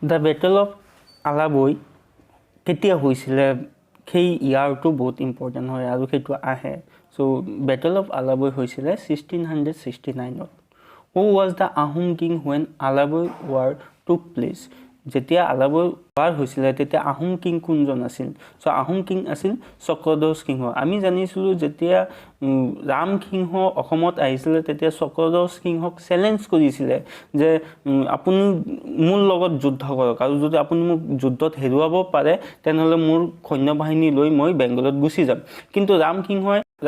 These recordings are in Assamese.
দ্য বেটল অফ আলাবৈ কেতিয়া হৈছিলে সেই ইয়াৰটো বহুত ইম্পৰ্টেণ্ট হয় আৰু সেইটো আহে সো বেটল অফ আলাবৈ হৈছিলে 1669 Who was the Ahom king when Alaboi war took place? যেতিয়া আলাবৈ war হৈছিলে তেতিয়া আহোম কিং কোনজন আছিল সো আহোম কিং আছিল চক্ৰধ্বজ সিংহ আমি জানিছিলো যেতিয়া ৰাম সিংহ অসমত আহিছিল তেতিয়া চক্ৰধ্বজ সিংহক চ্যালেঞ্জ কৰিছিল যে আপুনি মোৰ লগত যুদ্ধ কৰক আৰু যদি আপুনি মোক যুদ্ধত হেৰুৱাব পাৰে তেনেহলে মোৰ সৈন্যবাহিনী লৈ মই বেংগলত গুচি যাম কিন্তু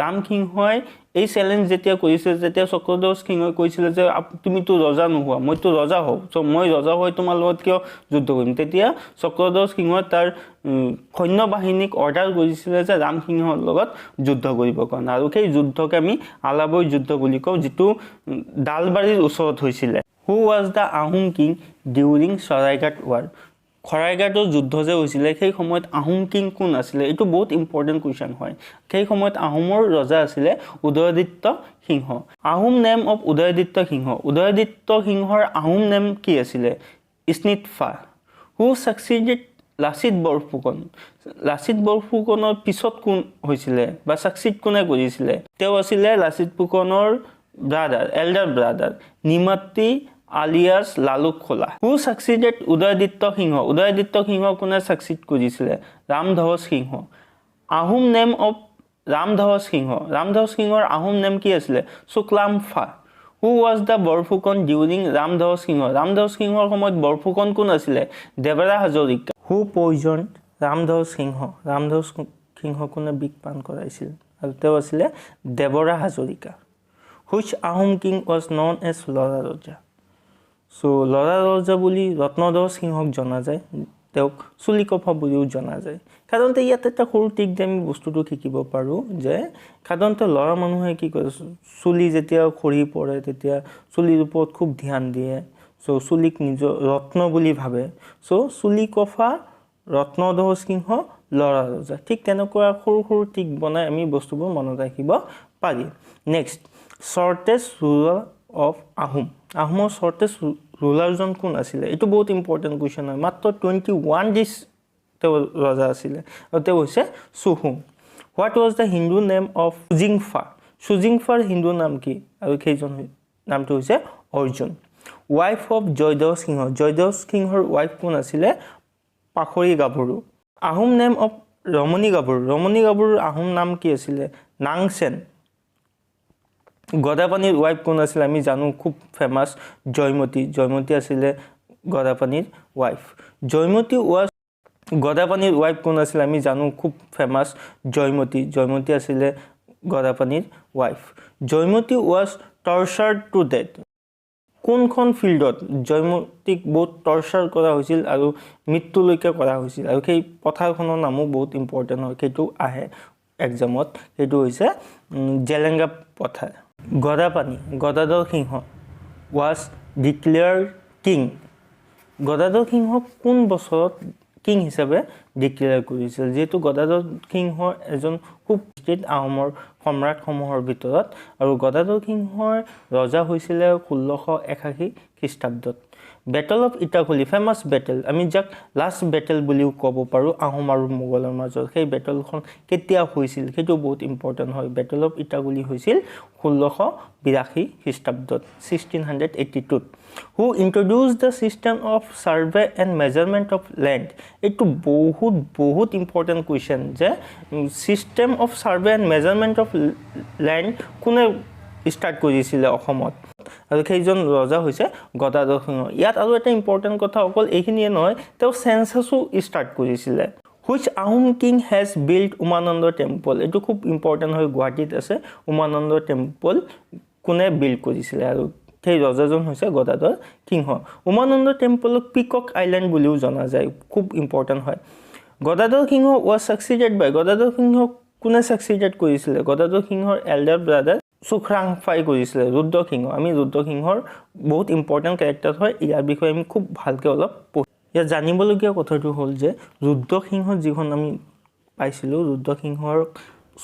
ৰাম সিংহই এই চ্যালেঞ্জ যেতিয়া কৰিছিল তেতিয়া চক্ৰধ্বজ সিংহই কৈছিল যে তুমি তো ৰজা নোহোৱা মই তো ৰজা হও সো মই ৰজা হৈ তোমাৰ লগত কিয় যুদ্ধ কৰিম তেতিয়া চক্ৰধ্বজ সিংহই তাৰ সৈন্যবাহিনীক অৰ্ডাৰ কৰিছিল যে ৰাম সিংহৰ লগত যুদ্ধ কৰিব কাৰণ আৰু সেই যুদ্ধক আমি আলাবৈ যুদ্ধ বুলি কওঁ যেটো ডালবাৰীৰ ওচৰত হৈছিল Who was the Ahom king during Saraighat war? খৰাইঘাটৰ যুদ্ধ যে হৈছিল সেই সময়ত আহোম কিং কোন আছিল এটো বহুত ইম্পৰ্টেন্ট কোৱেশ্চন হয় সেই সময়ত আহোমৰ ৰজা আছিল উদয়দিত্য সিংহ আহোম নেম অফ উদয়দিত্য সিংহৰ আহোম নেম কি আছিল স্নিতফা Who succeeded লাচিত বৰফুকনৰ পিছত কোন হৈছিল বা সাকসিড কোনে কৰিছিল তেওঁ আছিল লাচিত ফুকনৰ ব্ৰাদাৰ এল্ডাৰ ব্ৰাদাৰ নিমাতী alias লালুক খোলা Who succeeded উদয়দিত্য সিংহ কোনে সাকসিড কৰিছিল ৰামধৱজ সিংহ আহোম নেম অফ ৰামধৱজ সিংহৰ আহোম নেম কি আছিল শুক্লামফা Who was the Borphukan during ৰামধৱজ সিংহৰ সময়ত বৰফুকন কোন আছিল দেৱৰা হাজৰিকা Who poisoned ৰামধৱজ সিংহ কোনে বিষ পান কৰাইছিল আৰু তেওঁ আছিল দেৱৰা Hazarika Which Ahom king was known as লৰা ৰজা সো লৰা ৰজা বুলি ৰত্নধৰ সিংহক জনা যায় তেওঁক চুলিকফা বুলিও জনা যায় সাধাৰণতে ইয়াত এটা সৰু টিক যে আমি বস্তুটো শিকিব পাৰো যে সাধাৰণতে লৰা মানুহে কি কৰে চুলি যেতিয়া খৰি পৰে তেতিয়া চুলিৰ ওপৰত খুব ধ্যান দিয়ে সো চুলিক নিজৰ ৰত্ন বুলি ভাবে সো চুলিকফা ৰত্নধৰ সিংহ লৰা ৰজা ঠিক তেনেকুৱা সৰু টিক বনাই আমি বস্তুবোৰ মনত ৰাখিব পাৰি নেক্সট shortest ruler of আহোমৰ shortest ruler জন কোন আছিল এটো বহুত ইম্পৰ্টেন্ট কোৱেশ্চন হয় মাত্ৰ 21 ডিস তেওঁ ৰজা আছিল আৰু তেওঁ হৈছে সুহুং What was the Hindu name of সুজিংফাৰ Hindu নাম কি আৰু সেইজন নামটো হৈছে অৰ্জুন Wife of জয়দেৱ সিংহৰ wife কোন আছিল পাখৰি গাভৰু আহোম নেম অফ ৰমণী গাভৰুৰ আহোম নাম কি আছিল নাংচেন গদাপানীৰ ওয়াইফ কোন আছিল আমি জানো খুব ফেমাস জয়মতী আছিল গদাপানীৰ ওয়াইফ গদাপানীৰ ওয়াইফ কোন আছিল আমি জানো খুব ফেমাস জয়মতী আছিল গদাপানীৰ wife Joymoti was tortured to death কোনখন ফিল্ডত জয়মতীক বহুত টৰ্চাৰ কৰা হৈছিল আৰু মৃত্যুলৈকে কৰা হৈছিল আৰু সেই পথাৰখনৰ নামও বহুত ইম্পৰ্টেন্ট হয় সেইটো আহে এক্সামত সেইটো হৈছে জেলেঙ্গা পথাৰ গদাধৰ সিংহ was declared king গদাধৰ সিংহ কোন বছৰত কিং হিচাপে ডিক্লেয়াৰ কৰিছিল যেটো গদাধৰ সিংহ এজন খুব ষ্টেট আহোমৰ সম্ৰাট সমূহৰ ভিতৰত আৰু গদাধৰ সিংহৰ ৰজা হৈছিল 1681 খ্ৰীষ্টাব্দত battle of Itakhuli famous battle আমি যাক লাষ্ট বেটল বুলিও ক'ব পাৰো আহোম আৰু মোগলৰ মাজত সেই বেটলখন কেতিয়া হৈছিল সেইটো বহুত ইম্পৰ্টেন্ট হয় বেটল অফ ইটাখুলি হৈছিল 1682 খ্ৰীষ্টাব্দত 1682 Who introduced the system of survey and measurement of land এটো বহুত ইম্পৰ্টেন্ট কোৱেশ্চন যে system of survey and measurement of land কোনে স্টাৰ্ট কৰিছিল অসমত আৰু সেইজন ৰজা হৈছে গদাধৰ সিংহ ইয়াত আৰু এটা ইম্পৰ্টেন্ট কথা অকল এইখিনিয়ে নহয় তেওঁ সেন্সাসও স্টাৰ্ট কৰিছিল Which Ahom king has built Umananda temple এটো খুব ইম্পৰ্টেন্ট হয় গুৱাহাটীত আছে উমানন্দ টেম্পল কোনে বিল্ড কৰিছিল আৰু সেই ৰজাজন হৈছে গদাধৰ সিংহ উমানন্দ টেম্পলক পিকক আইল্যান্ড বুলিও জনা যায় খুব ইম্পৰ্টেন্ট হয় গদাধৰ সিংহ was succeeded by গদাধৰ সিংহ কোনে সাকসিডেড কৰিছিল গদাধৰ সিংহৰ এল্ডাৰ ব্ৰাদাৰ সুখৰাংফাই কৰিছিল ৰুদ্ৰ সিংহ আমি ৰুদ্ৰ সিংহৰ বহুত ইম্পৰ্টেন্ট ক্যাৰেক্টাৰ হয় ইয়াৰ বিষয়ে আমি খুব ভালকে অলপ ইয়া জানিবলগীয়া কথাটো হ'ল যে ৰুদ্ৰ সিংহ যিখন আমি পাইছিলো ৰুদ্ৰ সিংহৰ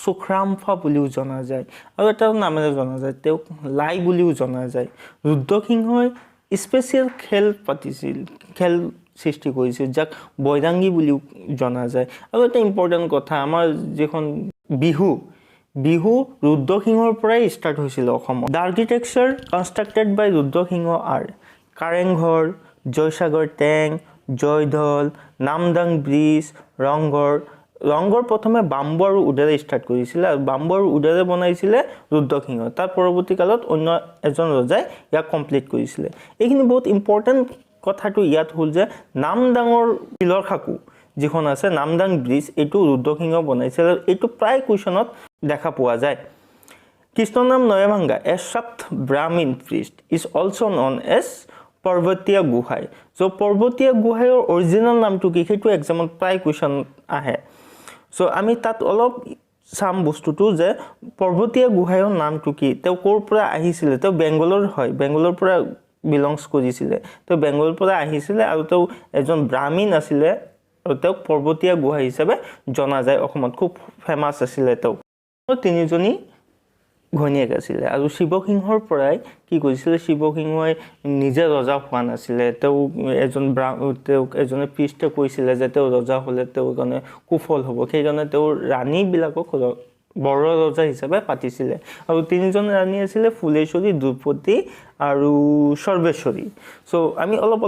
সুখৰামফা বুলিও জনা যায় আৰু এটা নামেৰে জনা যায় তেওঁক লাই বুলিও জনা যায় ৰুদ্ৰ সিংহই স্পেশাল খেল পাতিছিল খেল সৃষ্টি কৰিছিল যাক বৈৰাংগী বুলিও জনা যায় আৰু এটা ইম্পৰ্টেণ্ট কথা আমাৰ যিখন বিহু ৰুদ্ৰসিংহৰ পৰাই ষ্টাৰ্ট হৈছিল অসমত the architecture constructed by Rudrasingha are Karengghar Joysagar tank Joydol Namdang bridge Ranghar প্ৰথমে বাম্বু আৰু উডেৰে ষ্টাৰ্ট কৰিছিলে আৰু বাম্বু আৰু উডেৰে বনাইছিলে ৰুদ্ৰসিংহ তাৰ পৰৱৰ্তী কালত অন্য এজন ৰজাই ইয়াক কমপ্লিট কৰিছিলে এইখিনি বহুত ইম্পৰ্টেণ্ট কথাটো ইয়াত হ'ল যে নামদাঙৰ শিলৰ সাঁকো যিখন আছে নামদাং ব্ৰিজ এইটো ৰুদ্ৰসিংহ বনাইছিল আৰু এইটো প্ৰায় কুৱেশ্যনত দেখা পোৱা যায় কৃষ্ণনাম নয়ভাঙ্গা এ সপ্ত Brahmin priest is also' known as Parbatiya Gohain চ' পৰ্বতীয়া গোহাঁইৰ অৰিজিনেল নামটো কি সেইটো এক্সামত প্ৰায় কুৱেশ্যন আহে চ' আমি তাত অলপ চাম বস্তুটো যে পৰ্বতীয়া গোহাঁইৰ নামটো কি তেওঁ ক'ৰ পৰা আহিছিলে তেওঁ বেংগলৰ হয় বেংগলৰ পৰা বিলংছ কৰিছিলে তেওঁ বেংগলৰ পৰা আহিছিলে আৰু তেওঁ এজন ব্ৰাহ্মীণ আছিলে আৰু তেওঁক পৰ্বতীয়া গোহাঁই হিচাপে জনা যায় অসমত খুব ফেমাছ আছিলে তেওঁ তিনিজনী ঘৈণীয়েক আছিলে আৰু শিৱসিংহৰ পৰাই কি কৰিছিলে শিৱসিংহই নিজে ৰজা হোৱা নাছিলে তেওঁক এজনে প্ৰিষ্টে কৈছিলে যে তেওঁ ৰজা হ'লে তেওঁৰ কাৰণে কুফল হ'ব সেইকাৰণে তেওঁৰ ৰাণীবিলাকক বৰ ৰজা হিচাপে পাতিছিলে আৰু তিনিজন ৰাণী আছিলে ফুলেশ্বৰী দ্ৰুপদী আৰু সৰ্বেশ্বৰী চ' আমি অলপ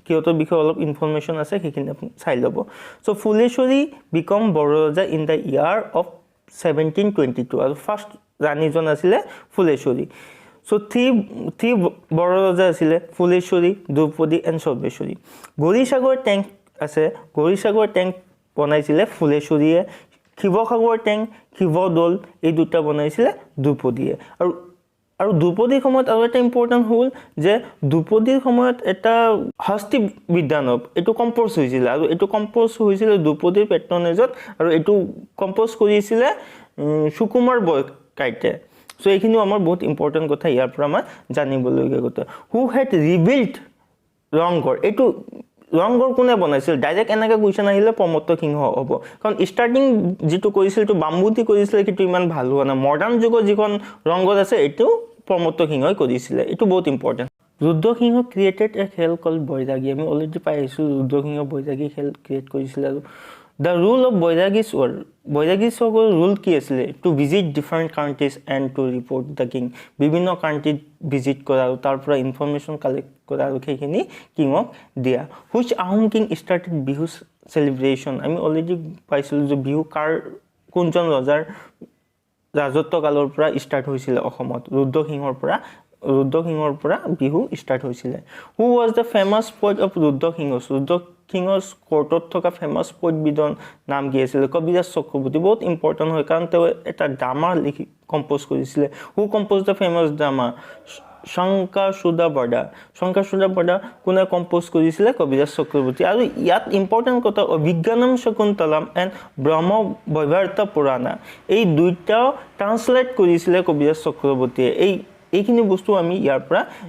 সিহঁতৰ বিষয়ে অলপ ইনফৰমেশ্যন আছে সেইখিনি আপুনি চাই ল'ব চ' ফুলেশ্বৰী বিকম বৰ ৰজা ইন দ্য ইয়াৰ অফ 1722 আৰু ফাৰ্ষ্ট ৰাণীজন আছিলে ফুলেশ্বৰী চ' থ্ৰী বৰ ৰজা আছিলে ফুলেশ্বৰী দ্ৰুপদী এণ্ড সৰ্বেশ্বৰী গৌৰীসাগৰ টেংক আছে গৌৰীসাগৰ টেংক বনাইছিলে ফুলেশ্বৰীয়ে শিৱসাগৰ টেংক শিৱদৌল এই দুটা বনাইছিলে দ্ৰুপদীয়ে আৰু দ্ৰুপদীৰ সময়ত আৰু এটা ইম্পৰ্টেণ্ট হ'ল যে দ্ৰুপদীৰ সময়ত এটা হস্তি বিদ্যানৱ এইটো কম্প'জ হৈছিলে আৰু এইটো কম্প'জ হৈছিলে দ্ৰুপদীৰ পেট্ৰনেজত আৰু এইটো কম্প'জ কৰিছিলে সুকুমাৰ বৰকাইতে চ' এইখিনিও আমাৰ বহুত ইম্পৰ্টেণ্ট কথা ইয়াৰ পৰা আমাৰ জানিবলগীয়া কথা হু হেড ৰিবিল্ড ৰংঘৰ এইটো ৰংঘৰ কোনে বনাইছিল ডাইৰেক্ট এনেকৈ কুৱেশ্যন আহিলে প্ৰমত্ত সিংহ হ'ব কাৰণ ষ্টাৰ্টিং যিটো কৰিছিল এইটো বাম্বুতি কৰিছিলে সেইটো ইমান ভাল হোৱা নাই মডাৰ্ণ যুগৰ যিখন ৰংঘৰ আছে এইটো প্ৰমত্ত সিংহই কৰিছিলে এইটো বহুত ইম্পৰ্টেণ্ট ৰুদ্ৰসিংহ ক্ৰিয়েটেড এ খেল কল বৈৰাগী আমি অলৰেডি পাই আহিছোঁ ৰুদ্ৰসিংহ বৈৰাগী খেল ক্ৰিয়েট কৰিছিলে আৰু দ্য ৰুল অফ বৈৰাগীছৰ ৰুল কি আছিলে to visit different countries and to report the king বিভিন্ন কাণ্ট্ৰিত ভিজিট কৰা আৰু তাৰ পৰা ইনফৰমেশ্যন কালেক্ট কৰা আৰু সেইখিনি কিঙক দিয়া which Ahom king started Bihu celebration আমি অলৰেডি পাইছিলোঁ যে বিহু কোনজন ৰজাৰ ৰাজত্ব কালৰ পৰা ষ্টাৰ্ট হৈছিলে অসমত ৰুদ্ৰসিংহৰ পৰা বিহু ষ্টাৰ্ট হৈছিলে who was the famous point of ৰুদ্ৰসিংহৰ কোৰ্টত থকা ফেমাছ পইণ্টবিধৰ নাম কি আছিলে কবিৰাজ চক্ৰৱৰ্তী বহুত ইম্পৰ্টেণ্ট হয় কাৰণ তেওঁ এটা ড্ৰামা কম্প'জ কৰিছিলে হু কম্প'জ দ্য ফেমাছ ড্ৰামা শংকাসুধা বৰ্ডা কোনে কম্প'জ কৰিছিলে কবিৰাজ চক্ৰৱৰ্তী আৰু ইয়াত ইম্পৰ্টেণ্ট কথা অভিজ্ঞানম শকুন্তলম এণ্ড ব্ৰহ্ম বৈৱাৰ্ত পুৰাণা এই দুইটাও ট্ৰান্সলেট কৰিছিলে কবিৰাজ চক্ৰৱৰ্তীয়ে এইখিনি বস্তু আমি ইয়াৰ পৰা